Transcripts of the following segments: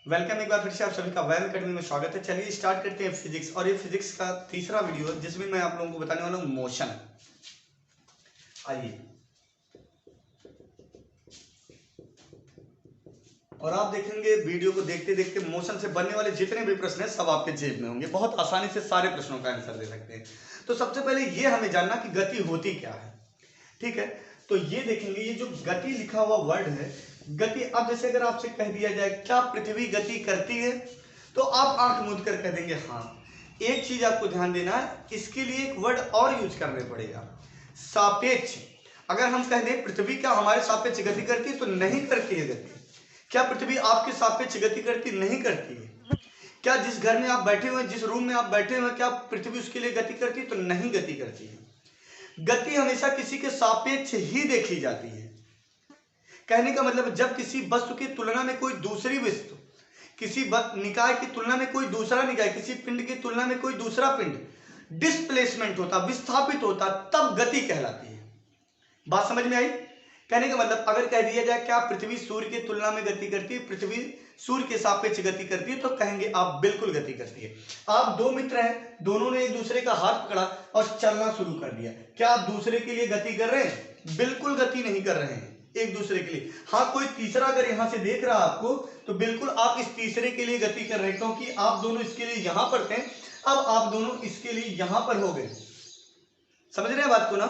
Welcome एक बार फिर से आप सभी का वैन अकेडमी में स्वागत है। चलिए स्टार्ट करते हैं फिजिक्स। और ये फिजिक्स का तीसरा वीडियो है जिसमें मैं आप लोगों को बताने वाला हूँ मोशन। आइए, और आप देखेंगे वीडियो को देखते देखते मोशन से बनने वाले जितने भी प्रश्न हैं सब आपके जेब में होंगे। बहुत आसानी से सारे प्रश्नों का आंसर दे सकते हैं। तो सबसे पहले ये हमें जानना कि गति होती क्या है। ठीक है, तो ये देखेंगे, ये जो गति लिखा हुआ वर्ड है गति। अब जैसे अगर आपसे कह दिया जाए क्या पृथ्वी गति करती है, तो आप आंख मूंद कर कह देंगे हाँ। एक चीज आपको ध्यान देना है, इसके लिए एक वर्ड और यूज करने पड़ेगा, सापेक्ष। अगर हम कह दें पृथ्वी क्या हमारे सापेक्ष गति करती है, तो नहीं करती है गति। क्या पृथ्वी आपके सापेक्ष गति करती? नहीं करती है। क्या जिस घर में आप बैठे हुए, जिस रूम में आप बैठे हुए, क्या पृथ्वी उसके लिए गति करती है? तो नहीं गति करती है। गति हमेशा किसी के सापेक्ष ही देखी जाती है। कहने का मतलब जब किसी वस्तु की तुलना में कोई दूसरी वस्तु, किसी निकाय की तुलना में कोई दूसरा निकाय, किसी पिंड की तुलना में कोई दूसरा पिंड डिस्प्लेसमेंट होता, विस्थापित होता, तब गति कहलाती है। बात समझ में आई? कहने का मतलब अगर कह दिया जाए क्या पृथ्वी सूर्य की तुलना में गति करती है, पृथ्वी सूर्य के सापेक्ष गति करती है, तो कहेंगे आप बिल्कुल गति करती है। आप दो मित्र हैं, दोनों ने एक दूसरे का हाथ पकड़ा और चलना शुरू कर दिया। क्या आप दूसरे के लिए गति कर रहे हैं? बिल्कुल गति नहीं कर रहे हैं एक दूसरे के लिए। हाँ, कोई तीसरा अगर यहां से देख रहा आपको, तो बिल्कुल आप इस तीसरे के लिए गति कर रहे हैं, क्योंकि आप दोनों इसके लिए यहां पर थे, अब आप दोनों इसके लिए यहां पर हो गए। समझ रहे हैं बात को ना?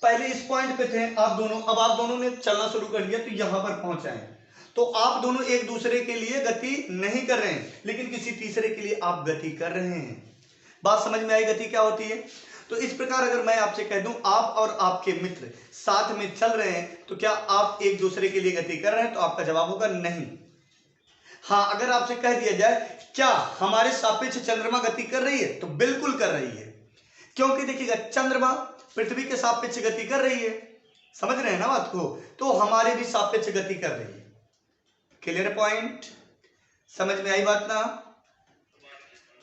पहले इस पॉइंट पे थे आप दोनों, अब आप दोनों ने चलना शुरू कर दिया तो यहां पर पहुंच आए। तो आप दोनों एक दूसरे के लिए गति नहीं कर रहे हैं, लेकिन किसी तीसरे के लिए आप गति कर रहे हैं। बात समझ में आई गति क्या होती है? तो इस प्रकार अगर मैं आपसे कह दूं आप और आपके मित्र साथ में चल रहे हैं, तो क्या आप एक दूसरे के लिए गति कर रहे हैं? तो आपका जवाब होगा नहीं। हाँ, अगर आपसे कह दिया जाए क्या हमारे सापेक्ष चंद्रमा गति कर रही है, तो बिल्कुल कर रही है। क्योंकि देखिएगा चंद्रमा पृथ्वी के सापेक्ष गति कर रही है। समझ रहे हैं ना बात को? तो हमारे भी सापेक्ष गति कर रही है। Clear point? समझ में आई बात ना?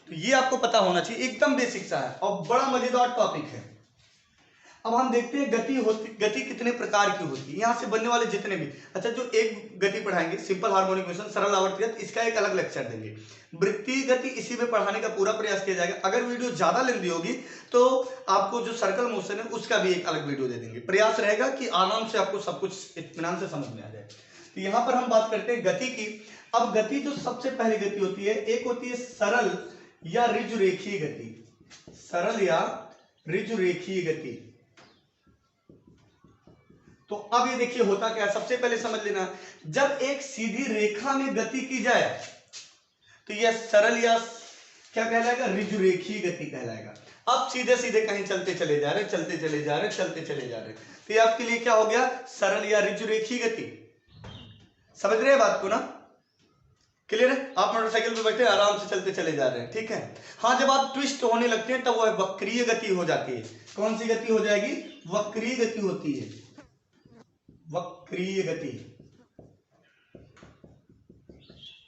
तो ये आपको पता होना चाहिए, एकदम बेसिक सा है और बड़ा मजेदार टॉपिक है। अब हम देखते हैं गति कितने प्रकार की होती है, यहां से बनने वाले जितने भी। अच्छा, जो एक गति पढ़ाएंगे सिंपल हार्मोनिक मोशन, सरल आवर्त गति, इसका एक अलग लेक्चर देंगे। वृत्तीय गति इसी में पढ़ाने का पूरा प्रयास किया जाएगा। अगर वीडियो ज्यादा लेंदी होगी तो आपको जो सर्कल मोशन है उसका भी एक अलग वीडियो दे देंगे। प्रयास रहेगा कि आराम से आपको सब कुछ इत्मीनान से समझ में आ जाए। तो यहां पर हम बात करते हैं गति की। अब गति जो सबसे पहली गति होती है, एक होती है सरल या ऋजुरेखीय गति। सरल या ऋजुरेखीय गति। तो अब ये देखिए होता क्या है, सबसे पहले समझ लेना, जब एक सीधी रेखा में गति की जाए तो यह सरल या क्या कहलाएगा? ऋजुरेखीय गति कहलाएगा। अब सीधे सीधे कहीं चलते चले जा रहे, चलते चले जा रहे, चलते चले जा रहे, तो ये आपके लिए क्या हो गया? सरल या ऋजुरेखीय गति। समझ रहे हैं बात को ना? क्लियर है? आप मोटरसाइकिल पे बैठे आराम से चलते चले जा रहे हैं, ठीक है। हाँ, जब आप ट्विस्ट होने लगते हैं तब वह वक्रीय गति हो जाती है। कौन सी गति हो जाएगी? वक्रीय गति होती है, वक्रीय गति।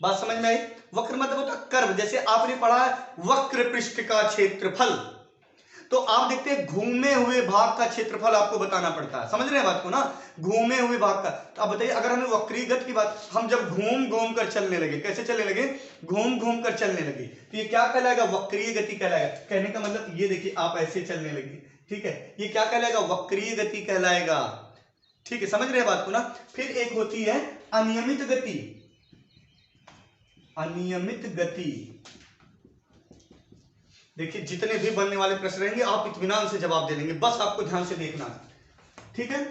बात समझ में आई? वक्र मतलब होता कर्व। जैसे आपने पढ़ा है वक्र पृष्ठ का क्षेत्रफल, तो आप देखते हैं घूमे हुए भाग का क्षेत्रफल आपको बताना पड़ता है। समझ रहे हैं बात को ना? घूमे हुए भाग का। तो आप बताइए, अगर हमें वक्रीय गति की बात, हम जब घूम घूम कर चलने लगे, कैसे चलने लगे? घूम घूम कर चलने लगे, तो ये क्या कहलाएगा? वक्रीय गति कहलाएगा। कहने का मतलब ये देखिए, आप ऐसे चलने लगे, ठीक है, ये क्या कहलाएगा? वक्रीय गति कहलाएगा। ठीक है, समझ रहे हैं बात को ना? फिर एक होती है अनियमित गति। अनियमित गति, देखिए जितने भी बनने वाले प्रश्न रहेंगे आप इत्मीनान से जवाब दे लेंगे, बस आपको ध्यान से देखना है, ठीक है।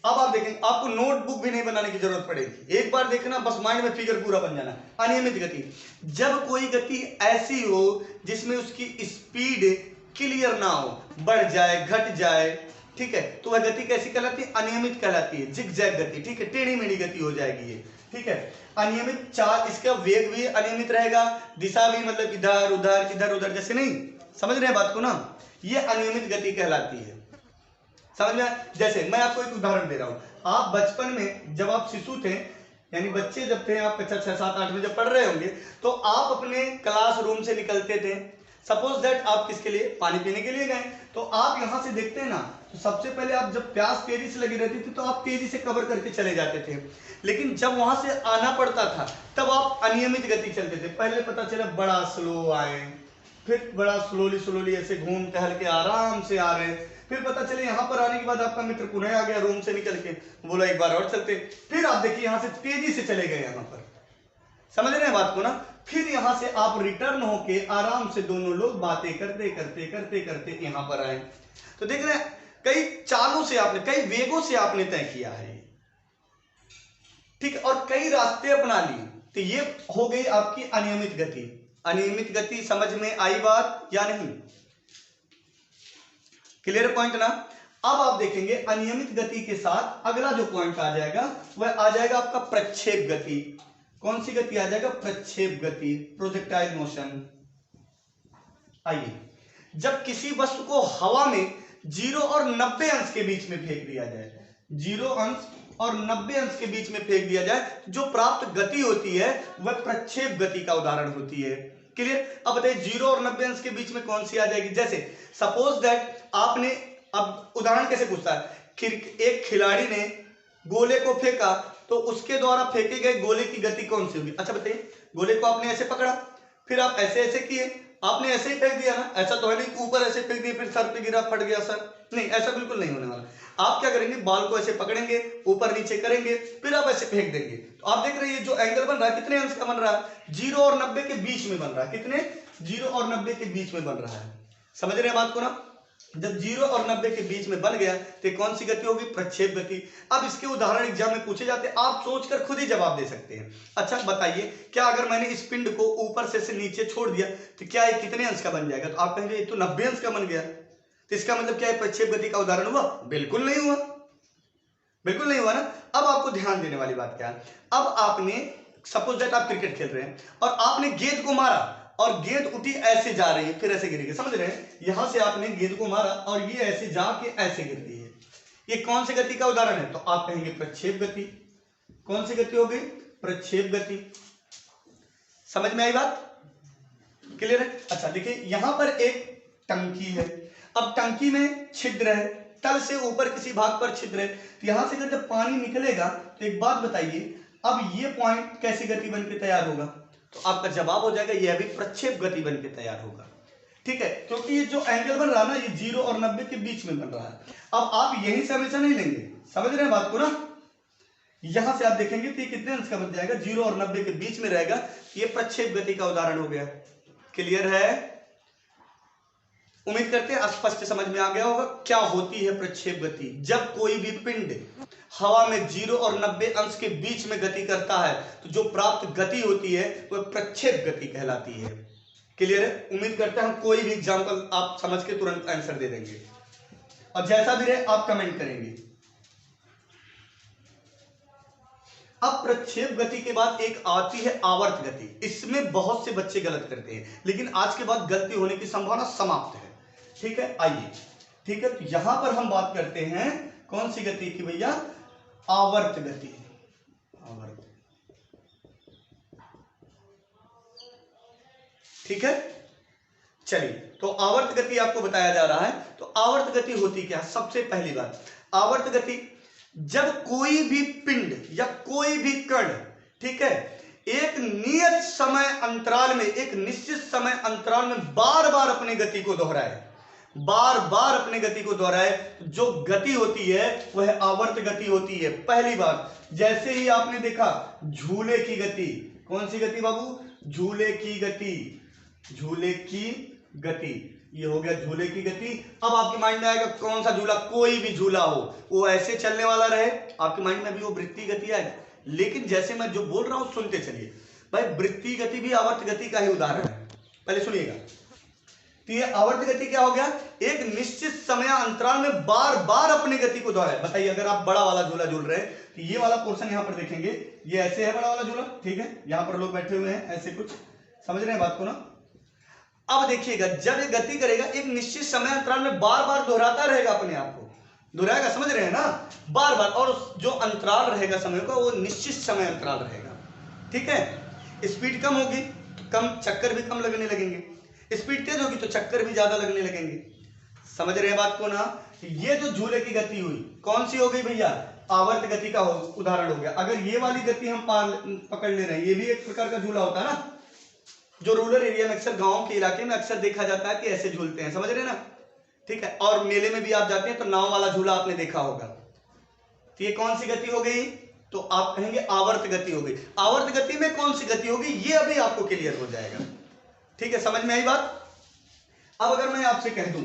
अब आप देखेंगे, आपको नोटबुक भी नहीं बनाने की जरूरत पड़ेगी, एक बार देखना, बस माइंड में फिगर पूरा बन जाना। अनियमित गति, जब कोई गति ऐसी हो जिसमें उसकी स्पीड क्लियर ना हो, बढ़ जाए, घट जाए, ठीक है, तो वह गति कैसी कहलाती है? अनियमित कहलाती है। जिगजैग गति, ठीक है, टेढ़ी मेढ़ी गति हो जाएगी ये, ठीक है। अनियमित चाल, इसका वेग भी अनियमित रहेगा, दिशा भी मतलब इधर उधर इधर उधर जैसे नहीं। समझ रहे हैं बात को ना? ये अनियमित गति कहलाती है। समझ में? जैसे मैं आपको एक उदाहरण दे रहा हूं, आप बचपन में जब आप शिशु थे, यानी बच्चे जब थे, आप 6, 7, 8 में जब पढ़ रहे होंगे, तो आप अपने क्लासरूम से निकलते थे। सपोज दैट आप किसके लिए? पानी पीने के लिए गए, तो आप यहां से देखते हैं ना, तो सबसे पहले आप जब प्यास तेजी से लगी रहती थी तो आप तेजी से कवर करके चले जाते थे, लेकिन जब वहां से आना पड़ता था तब आप अनियमित गति चलते थे। पहले पता चला बड़ा स्लो आए, फिर बड़ा स्लोली ऐसे घूम टहल के आराम से आ रहे, फिर पता चले यहाँ पर आने के बाद आपका मित्र पुनः आ गया रूम से निकल के, बोला एक बार और चलते, फिर आप देखिए यहाँ से तेजी से चले गए यहाँ पर, समझ रहे हैं बात को ना। फिर यहाँ से आप रिटर्न होके आराम से दोनों लोग बातें करते करते करते करते यहाँ पर आए। तो देख रहे हैं कई चालों से आपने, कई वेगों से आपने तय किया है, ठीक, और कई रास्ते अपना लिए। तो ये हो गई आपकी अनियमित गति। अनियमित गति समझ में आई बात या नहीं? क्लियर पॉइंट ना। अब आप देखेंगे अनियमित गति के साथ अगला जो पॉइंट आ जाएगा वह आ जाएगा आपका प्रक्षेप गति। कौन सी गति आ जाएगा? प्रक्षेप गति, प्रोजेक्टाइल मोशन। आइए, जब किसी वस्तु को हवा में 0 और 90 अंश के बीच में फेंक दिया जाए, 0 अंश और 90 अंश के बीच में फेंक दिया जाए, जो प्राप्त गति होती है वह प्रक्षेप गति का उदाहरण होती है। क्लियर? अब बताइए 0 और 90 अंश के बीच में कौन सी आ जाएगी? जैसे सपोज दैट आपने, अब उदाहरण कैसे पूछता है, एक खिलाड़ी ने गोले को फेंका तो उसके द्वारा फेंके गए गोले की गति कौन सी होगी? अच्छा बताइए, गोले को आपने ऐसे पकड़ा, फिर आप ऐसे ऐसे किए, आपने ऐसे ही फेंक दिया ना, ऐसा तो है नहीं ऊपर ऐसे फेंक दिया फिर सर पे गिरा फट गया सर, नहीं ऐसा बिल्कुल नहीं होने वाला। आप क्या करेंगे, बॉल को ऐसे पकड़ेंगे, ऊपर नीचे करेंगे, फिर आप ऐसे फेंक देंगे। तो आप देख रहे हैं जो एंगल बन रहा है कितने अंश का बन रहा है? 0 और 90 के बीच में बन रहा है। कितने? 0 और 90 के बीच में बन रहा है। समझ रहे हैं बात को ना। जब 0 और 90 के बीच में बन गया तो कौन सी गति होगी? प्रक्षेप गति। अब इसके उदाहरण एग्जाम में पूछे जाते हैं, आप सोचकर खुद ही जवाब दे सकते हैं। अच्छा बताइए, क्या अगर मैंने इस पिंड को ऊपर से नीचे छोड़ दिया तो क्या ये कितने अंश का बन जाएगा? तो आप कहेंगे ये तो 90 अंश का बन गया, तो इसका मतलब क्या है, प्रक्षेप गति का उदाहरण हुआ? बिल्कुल नहीं हुआ, बिल्कुल नहीं हुआ ना। अब आपको ध्यान देने वाली बात क्या है, अब आपने सपोज दैट आप क्रिकेट खेल रहे हैं और आपने गेंद को मारा और गेंद उठी ऐसे जा रही है फिर ऐसे गिरेगी, समझ रहे हैं? यहां से आपने गेंद को मारा और ये ऐसे जाके ऐसे गिरती है, ये कौन सी गति का उदाहरण है? तो आप कहेंगे प्रक्षेप गति। कौन सी गति हो गई? प्रक्षेप गति। समझ में आई बात? क्लियर है? अच्छा देखिए, यहां पर एक टंकी है, अब टंकी में छिद्र है, तल से ऊपर किसी भाग पर छिद्र है, तो यहां से जब पानी निकलेगा तो एक बात बताइए, अब ये पॉइंट कैसी गति बनकर तैयार होगा? तो आपका जवाब हो जाएगा यह भी प्रक्षेप गति बनकर तैयार होगा। ठीक है, क्योंकि ये जो एंगल बन रहा है ना, ये 0 और 90 के बीच में बन रहा है। अब आप यहीं से हमेशा नहीं लेंगे, समझ रहे हैं बात को ना। यहां से आप देखेंगे तो ये कितने अंश का बन जाएगा? 0 और 90 के बीच में रहेगा, ये प्रक्षेप गति का उदाहरण हो गया। क्लियर है? उम्मीद करते हैं स्पष्ट समझ में आ गया होगा क्या होती है प्रक्षेप गति। जब कोई भी पिंड हवा में 0 और 90 अंश के बीच में गति करता है तो जो प्राप्त गति होती है वह प्रक्षेप गति कहलाती है। क्लियर है? उम्मीद करते हैं कोई भी एग्जांपल आप समझ के तुरंत आंसर दे देंगे, और जैसा भी रहे आप कमेंट करेंगे। अब प्रक्षेप गति के बाद एक आती है आवर्त गति। इसमें बहुत से बच्चे गलत करते हैं, लेकिन आज के बाद गलती होने की संभावना समाप्त है। ठीक है, आइए, ठीक है, तो यहां पर हम बात करते हैं कौन सी गति की भैया? आवर्त गति। आवर्त, ठीक है, चलिए, तो आवर्त गति आपको बताया जा रहा है। तो आवर्त गति होती क्या? सबसे पहली बात, आवर्त गति जब कोई भी पिंड या कोई भी कण, ठीक है, एक नियत समय अंतराल में, एक निश्चित समय अंतराल में बार बार अपनी गति को दोहराए, बार बार अपनी गति को दोहराए, जो गति होती है वह आवर्त गति होती है। पहली बात, जैसे ही आपने देखा झूले की गति, कौन सी गति बाबू? झूले की गति, झूले की गति, ये हो गया झूले की गति। अब आपके माइंड में आएगा कौन सा झूला? कोई भी झूला हो, वो ऐसे चलने वाला रहे, आपके माइंड में भी वो वृत्तीय गति आएगा। लेकिन जैसे मैं जो बोल रहा हूं सुनते चलिए भाई, वृत्तीय गति भी आवर्त गति का ही उदाहरण है। पहले सुनिएगा, तो ये आवर्त गति क्या हो गया? एक निश्चित समय अंतराल में बार बार अपनी गति को दोहराए। बताइए, अगर आप बड़ा वाला झूला झूल रहे हैं तो ये वाला पोर्शन यहां पर देखेंगे, ये ऐसे है बड़ा वाला झूला, ठीक है, यहां पर लोग बैठे हुए हैं ऐसे कुछ, समझ रहे हैं बात को ना। अब देखिएगा, जब ये गति करेगा एक निश्चित समय अंतराल में बार बार दोहराता रहेगा, अपने आप को दोहराएगा, समझ रहे हैं ना, बार बार, और जो अंतराल रहेगा समय का वो निश्चित समय अंतराल रहेगा। ठीक है, स्पीड कम होगी, कम चक्कर भी कम लगने लगेंगे, स्पीड तेज होगी तो चक्कर भी ज्यादा लगने लगेंगे। समझ रहे हैं बात को ना। ये जो झूले की गति हुई कौन सी हो गई भैया? आवर्त गति का उदाहरण हो गया। अगर ये वाली गति हम पकड़ ले रहे हैं, ये भी एक प्रकार का झूला होता है ना, जो रूरल एरिया में अक्सर, गांव के इलाके में अक्सर देखा जाता है कि ऐसे झूलते हैं, समझ रहे हैं ना, ठीक है। और मेले में भी आप जाते हैं तो नाव वाला झूला आपने देखा होगा। तो ये कौन सी गति हो गई? तो आप कहेंगे आवर्त गति हो गई। आवर्त गति में कौन सी गति होगी ये अभी आपको क्लियर हो जाएगा, ठीक है, समझ में आई बात। अब अगर मैं आपसे कह दूं,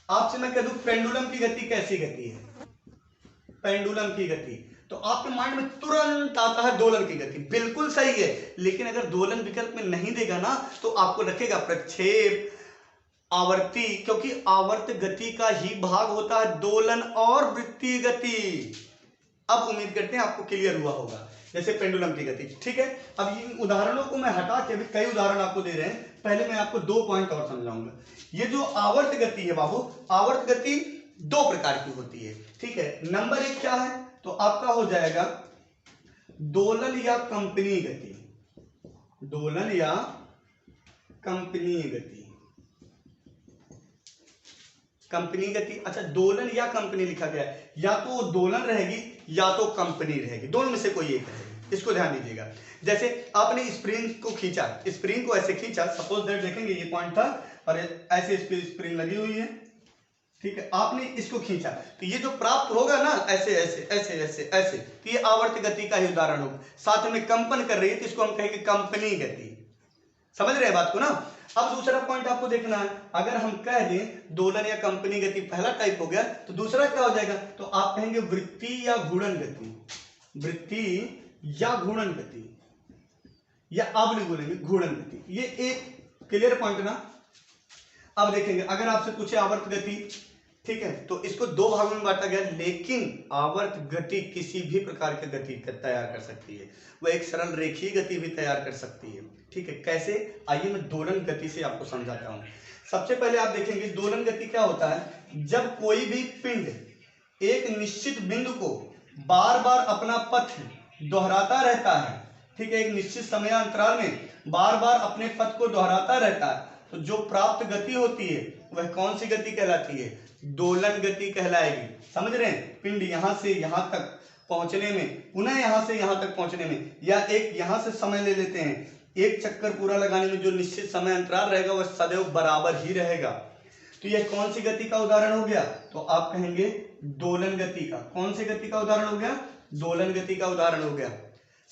आपसे मैं कह दूं पेंडुलम की गति कैसी गति है, पेंडुलम की गति, तो आपके माइंड में तुरंत आता है दोलन की गति। बिल्कुल सही है, लेकिन अगर दोलन विकल्प में नहीं देगा ना तो आपको रखेगा प्रक्षेप, आवर्ती, क्योंकि आवर्त गति का ही भाग होता है दोलन और वृत्तीय गति। अब उम्मीद करते हैं आपको क्लियर हुआ होगा, जैसे पेंडुलम की गति, ठीक है। अब इन उदाहरणों को मैं हटा के, अभी कई उदाहरण आपको दे रहे हैं, पहले मैं आपको 2 पॉइंट और समझाऊंगा। ये जो आवर्त गति है बाबू, आवर्त गति 2 प्रकार की होती है, ठीक है। नंबर 1 क्या है? तो आपका हो जाएगा दोलन या कंपनी गति, दोलन या कंपनी गति, कंपनी गति। अच्छा, दोलन या कंपनी लिखा गया है, या तो दोलन रहेगी या तो कंपनी रहेगी, दोनों में से कोई एक रहेगी, इसको ध्यान दीजिएगा। जैसे आपने स्प्रिंग को खींचा, स्प्रिंग को ऐसे खींचा, सपोज दैट देखेंगे ये पॉइंट था और ऐसे इस पे स्प्रिंग लगी हुई है, ठीक है, आपने इसको खींचा, तो ये जो प्राप्त होगा ना ऐसे ऐसे ऐसे ऐसे ऐसे, तो ये आवर्त गति का ही उदाहरण होगा। साथ में कंपन कर रही है तो इसको हम कहेंगे कंपनी गति। समझ रहे हैं बात को ना। अब दूसरा पॉइंट आपको देखना है, अगर हम कह दें दोलन या कंपनी गति पहला टाइप हो गया, तो दूसरा क्या हो जाएगा? तो आप कहेंगे वृत्ति या घूर्णन गति, वृत्ति या घूर्णन गति, या आप नहीं बोलेंगे घूर्णन गति। ये एक क्लियर पॉइंट ना। अब देखेंगे अगर आपसे पूछे आवर्त गति, ठीक है, तो इसको 2 भागों में बांटा गया, लेकिन आवर्त गति किसी भी प्रकार की गति तैयार कर सकती है, वह एक सरल रेखीय गति भी तैयार कर सकती है, ठीक है। कैसे? आइए मैं दोलन गति से आपको समझाता हूं। सबसे पहले आप देखेंगे दोलन गति क्या होता है, जब कोई भी पिंड एक निश्चित बिंदु को बार बार अपना पथ दोहराता रहता है, ठीक है, एक निश्चित समयांतराल में बार बार अपने पथ को दोहराता रहता है, तो जो प्राप्त गति होती है वह कौन सी गति कहलाती है? दोलन गति कहलाएगी। समझ रहे हैं? पिंड यहां से यहां तक पहुंचने में, पुनः यहां से यहां तक पहुंचने में, या एक यहां से समय ले लेते हैं, एक चक्कर पूरा लगाने में जो निश्चित समय अंतराल रहेगा वह सदैव बराबर ही रहेगा। तो यह कौन सी गति का उदाहरण हो गया? तो आप कहेंगे दोलन गति का। कौन सी गति का उदाहरण हो गया? दोलन गति का उदाहरण हो गया।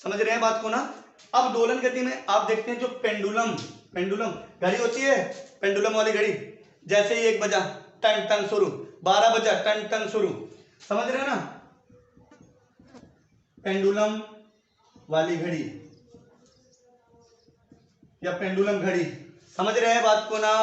समझ रहे हैं बात को ना। अब दोलन गति में आप देखते हैं जो पेंडुलम, पेंडुलम घड़ी होती है, पेंडुलम वाली घड़ी, जैसे ही 1 बजा टन टन शुरू, 12 बजा टन टन शुरू, समझ रहे हैं ना, पेंडुलम वाली घड़ी या पेंडुलम घड़ी, समझ रहे हैं बात को ना।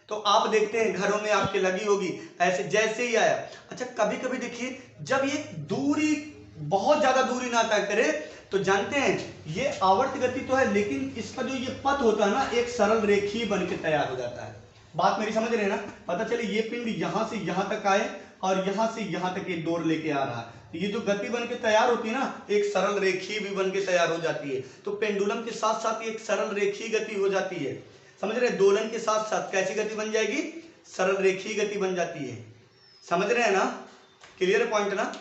तो आप देखते हैं घरों में आपके लगी होगी ऐसे, जैसे ही आया। अच्छा, कभी कभी देखिए जब ये दूरी बहुत ज्यादा दूरी ना तय करे तो जानते हैं ये आवर्त गति तो है, लेकिन इसका जो ये पथ होता है ना एक सरल रेखीय बन के तैयार हो जाता है। बात मेरी समझ रहे हैं ना। पता चले ये पिंड यहां से यहां तक आए और यहां से यहां तक ये डोर लेके आ रहा है, तो ये जो गति बन के तैयार होती है ना एक सरल रेखीय भी बन के तैयार हो जाती है। तो पेंडुलम के साथ साथ एक सरल रेखीय गति हो जाती है। समझ रहे हैं? दोलन के साथ साथ कैसी गति बन जाएगी? सरल रेखीय गति बन जाती है। समझ रहे हैं ना? क्लियर पॉइंट ना।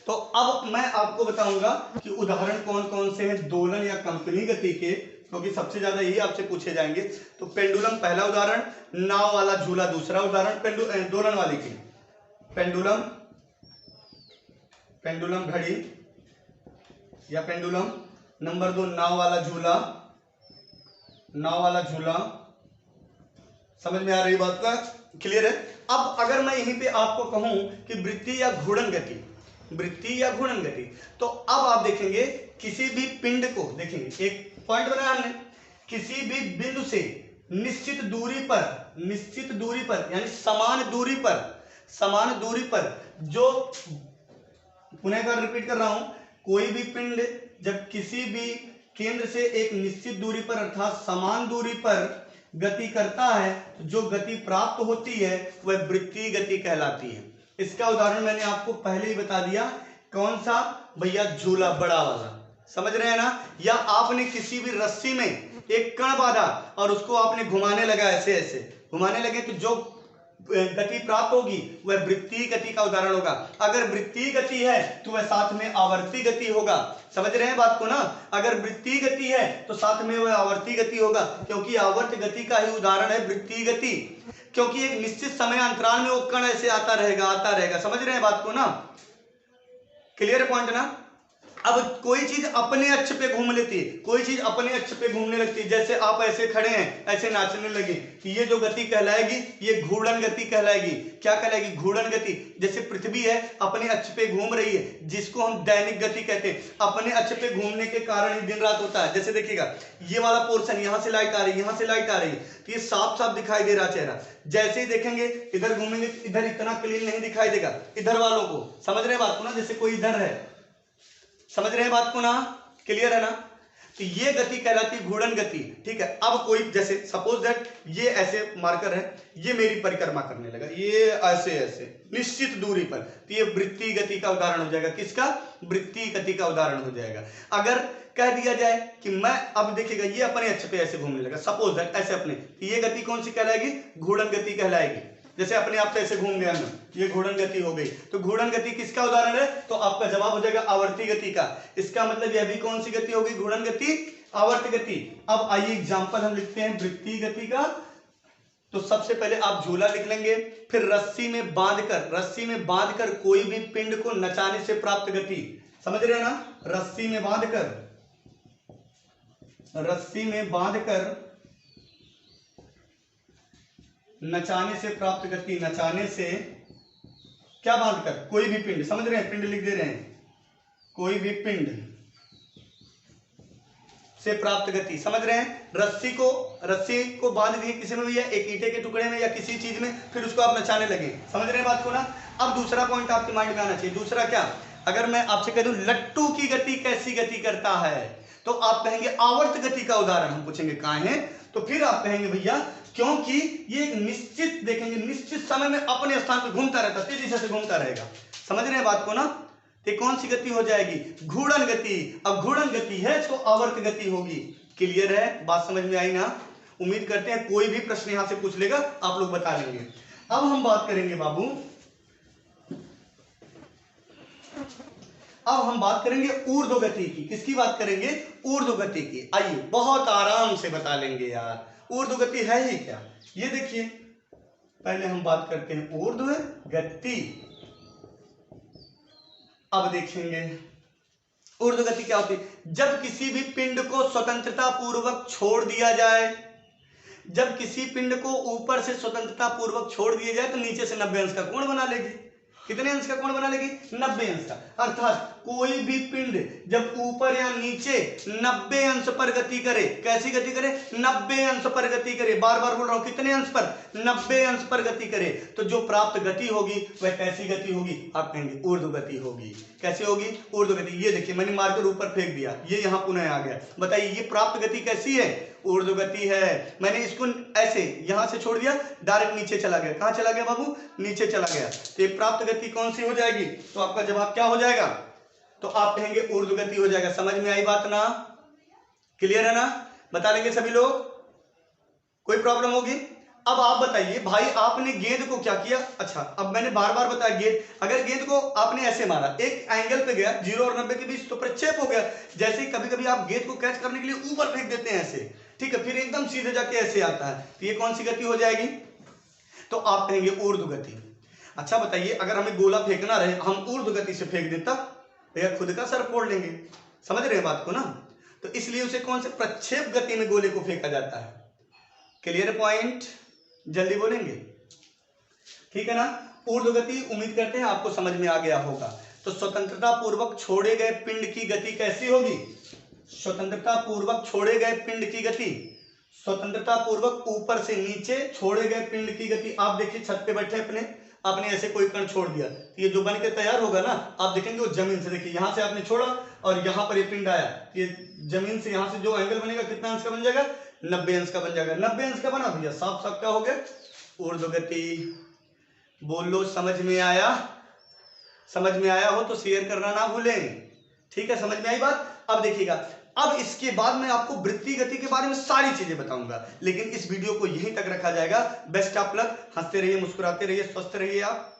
तो अब मैं आपको बताऊंगा कि उदाहरण कौन कौन से हैं दोलन या कंपनी गति के, क्योंकि सबसे ज्यादा यही आपसे पूछे जाएंगे। तो पेंडुलम पहला उदाहरण, नाव वाला झूला दूसरा उदाहरण, दोलन वाली की पेंडुलम, पेंडुलम घड़ी या पेंडुलम। नंबर 2 नाव वाला झूला, नाव वाला झूला। समझ में आ रही बात का? क्लियर है। अब अगर मैं यहीं पे आपको कहूं कि वृत्ति या घूर्णन गति, वृत्ति या घूर्णन गति, तो अब आप देखेंगे किसी भी पिंड को, देखेंगे एक पॉइंट बनाया हमने, किसी भी बिंदु से निश्चित दूरी पर, निश्चित दूरी पर यानी समान दूरी पर, समान दूरी पर जो, पुनः एक बार रिपीट कर रहा हूं, कोई भी पिंड जब किसी भी केंद्र से एक निश्चित दूरी पर अर्थात समान दूरी पर गति करता है तो जो गति प्राप्त होती है वह वृत्तीय गति कहलाती है। इसका उदाहरण मैंने आपको पहले ही बता दिया, कौन सा भैया? झूला बड़ा वाला। समझ रहे हैं ना। या आपने किसी भी रस्सी में एक कण बांधा और उसको आपने घुमाने लगा, ऐसे ऐसे घुमाने लगे, तो जो गति प्राप्त होगी वह वृत्तीय गति का उदाहरण होगा। अगर वृत्तीय गति है तो वह साथ में आवर्ती गति होगा। समझ रहे हैं बात को ना? अगर वृत्तीय गति है तो साथ में वह आवर्ती गति होगा, क्योंकि आवर्त गति का ही उदाहरण है वृत्तीय गति, क्योंकि एक निश्चित समय अंतराल में वो कण ऐसे आता रहेगा। समझ रहे हैं बात को ना? क्लियर पॉइंट ना? अब कोई चीज अपने अक्ष पे घूम लेती है, कोई चीज अपने अक्ष पे घूमने लगती है। जैसे आप ऐसे खड़े हैं, ऐसे नाचने लगे, ये जो गति कहलाएगी ये घूर्णन गति कहलाएगी। क्या कहलाएगी? घूर्णन गति। जैसे पृथ्वी है अपने अक्ष पे घूम रही है, जिसको हम दैनिक गति कहते हैं। अपने अक्ष पे घूमने के कारण ही दिन रात होता है। जैसे देखिएगा ये वाला पोर्शन, यहाँ से लाइट आ रही है, यहाँ से लाइट आ रही है, तो ये साफ साफ दिखाई दे रहा चेहरा। जैसे ही देखेंगे इधर घूमेंगे, इधर इतना क्लीन नहीं दिखाई देगा इधर वालों को। समझ रहे हैं बात को ना? जैसे कोई इधर है, समझ रहे हैं बात को ना? क्लियर है ना? तो ये गति कहलाती है घूर्णन गति। ठीक है। अब कोई जैसे सपोज दैट ये ऐसे मार्कर है, ये मेरी परिक्रमा करने लगा, ये ऐसे ऐसे निश्चित दूरी पर, तो ये वृत्तीय गति का उदाहरण हो जाएगा। किसका? वृत्तीय गति का उदाहरण हो जाएगा। अगर कह दिया जाए कि मैं, अब देखिएगा ये अपने अक्ष पे ऐसे घूमने लगा, सपोज दैट ऐसे अपने, तो ये गति कौन सी कहलाएगी? घूर्णन गति कहलाएगी। जैसे अपने आप से ऐसे घूम गया मैं, ये घूर्णन गति हो गई। तो घूर्णन गति किसका उदाहरण है? तो आपका जवाब हो जाएगा आवर्ती गति का। इसका मतलब यह भी कौन सी गति होगी? घूर्णन गति, आवर्त गति। अब आइए एग्जांपल हम लिखते हैं वृत्तीय गति का। तो सबसे पहले आप झूला लिख लेंगे, फिर रस्सी में बांधकर कोई भी पिंड को नचाने से प्राप्त गति। समझ रहे हैं ना? रस्सी में बांधकर नचाने से प्राप्त गति। नचाने से क्या बांधकर? कोई भी पिंड। समझ रहे हैं? पिंड लिख दे रहे हैं, कोई भी पिंड से प्राप्त गति। समझ रहे हैं? रस्सी को बांध दिए किसी में भी, या एक ईंटे के टुकड़े में या किसी चीज में, फिर उसको आप नचाने लगे। समझ रहे हैं बात को ना? अब दूसरा पॉइंट आपके माइंड में आना चाहिए। दूसरा क्या? अगर मैं आपसे कह दूं लट्टू की गति कैसी गति करता है, तो आप कहेंगे आवर्त गति का उदाहरण। हम पूछेंगे कहां है, तो फिर आप कहेंगे भैया क्योंकि ये एक निश्चित, देखेंगे निश्चित समय में अपने स्थान पर घूमता रहता, तेजी से घूमता रहेगा। समझ रहे हैं बात को ना? तो कौन सी गति हो जाएगी? घूर्णन गति। अब घूर्णन गति है तो आवर्त गति होगी। क्लियर है? बात समझ में आई ना? उम्मीद करते हैं कोई भी प्रश्न यहां से पूछ लेगा आप लोग बता लेंगे। अब हम बात करेंगे बाबू, अब हम बात करेंगे ऊर्ध्व गति की। किसकी बात करेंगे? ऊर्ध्व गति की। आइए बहुत आराम से बता लेंगे यार, ऊर्ध्व गति है ही क्या। ये देखिए पहले हम बात करते हैं ऊर्ध्व गति। अब देखेंगे ऊर्ध्व गति क्या होती है। जब किसी भी पिंड को स्वतंत्रता पूर्वक छोड़ दिया जाए, जब किसी पिंड को ऊपर से स्वतंत्रता पूर्वक छोड़ दिया जाए तो नीचे से 90 अंश का कोण बना लेगी। कितने अंश का कोण बना लेगी? 90 अंश का। अर्थात कोई भी पिंड जब ऊपर या नीचे 90 अंश पर गति करे, कैसी गति करे? 90 अंश पर गति करे। बार बार बोल रहा हूं, कितने अंश पर? 90 अंश पर गति करे, तो जो प्राप्त गति होगी वह कैसी गति होगी? आप कहेंगे ऊर्ध्व गति होगी। कैसे होगी? ऊर्ध्व गति। ये देखिए मैंने मार्कर ऊपर फेंक दिया, ये यहां पुनः आ गया। बताइए ये प्राप्त गति कैसी है? ऊर्ध्व गति है। मैंने इसको ऐसे यहां से छोड़ दिया, डायरेक्ट नीचे चला गया। कहां चला गया बाबू? नीचे चला गया। तो ये प्राप्त गति कौन सी हो जाएगी? तो आपका जवाब क्या हो जाएगा? तो आप कहेंगे ऊर्ध्व गति हो जाएगा। समझ में आई बात ना? क्लियर है ना? बता लेंगे सभी लोग? कोई प्रॉब्लम होगी? अब आप बताइए भाई, आपने गेंद को क्या किया? अच्छा अब मैंने बार बार बताया, गेंद, अगर गेंद को आपने ऐसे मारा, एक एंगल पे गया 0 और 90 के बीच, तो प्रक्षेप हो गया। जैसे कभी कभी आप गेंद को कैच करने के लिए ऊपर फेंक देते हैं ऐसे, ठीक है, फिर एकदम सीधे जाके ऐसे आता है, तो ये कौन सी गति हो जाएगी? तो आप कहेंगे ऊर्ध्व गति। अच्छा बताइए, अगर हमें गोला फेंकना रहे, हम ऊर्ध्व गति से फेंक देता, भैया खुद का सर फोड़ लेंगे। समझ रहे हैं बात को ना? तो इसलिए उसे कौन से प्रक्षेप गति में गोले को फेंका जाता है। Clear point? जल्दी बोलेंगे, ठीक है ना? ऊर्ध्व गति उम्मीद करते हैं आपको समझ में आ गया होगा। तो स्वतंत्रता पूर्वक छोड़े गए पिंड की गति कैसी होगी? स्वतंत्रता पूर्वक छोड़े गए पिंड की गति, स्वतंत्रता पूर्वक ऊपर से नीचे छोड़े गए पिंड की गति। आप देखिए छत पे बैठे अपने, आपने ऐसे कोई कण छोड़ दिया, तो ये जो बन के तैयार होगा ना, आप देखेंगे वो जमीन से, देखिए यहां से आपने छोड़ा और यहां पर ये पिंड आया, ये जमीन से यहां से जो एंगल बनेगा कितना अंश का बन जाएगा? 90 अंश का बन जाएगा। 90 अंश का बना भैया, साफ साफ क्या हो गया? ऊर्ध्व गति। बोल लो समझ में आया? समझ में आया हो तो शेयर करना ना भूलें, ठीक है? समझ में आई बात? अब देखिएगा अब इसके बाद मैं आपको वृत्तीय गति के बारे में सारी चीजें बताऊंगा, लेकिन इस वीडियो को यहीं तक रखा जाएगा। बेस्ट ऑफ लक, हंसते रहिए, मुस्कुराते रहिए, स्वस्थ रहिए आप।